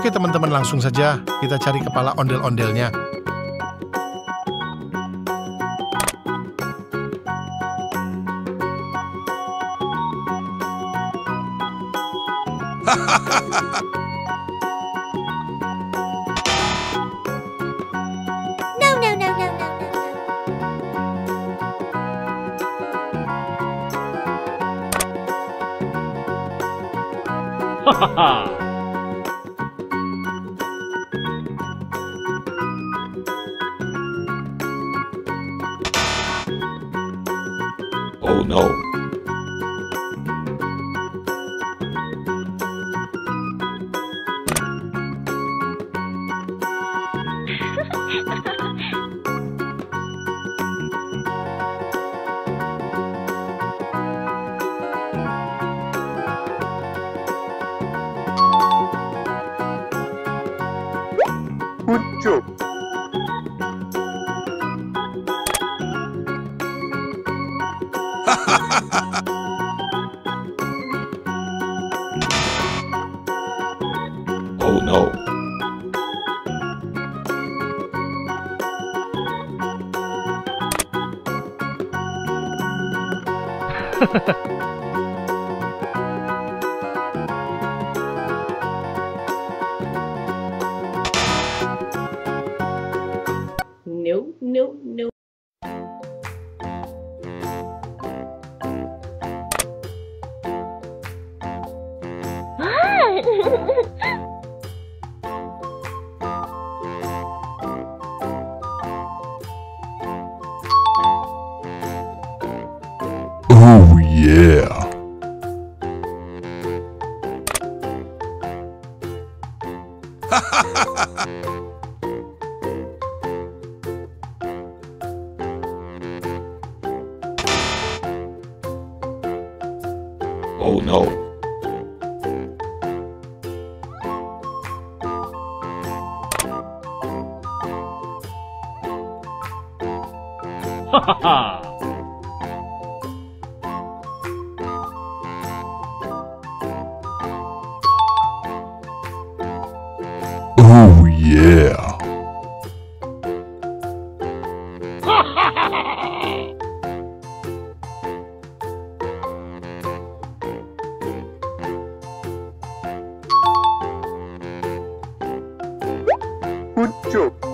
Oke teman-teman, langsung saja kita cari kepala ondel-ondelnya. No, no, no, no, no, no. Oh no. Good job. Oh no. No, no, no. Oh yeah. Oh no. Ha ha ha. Oh yeah. Good job.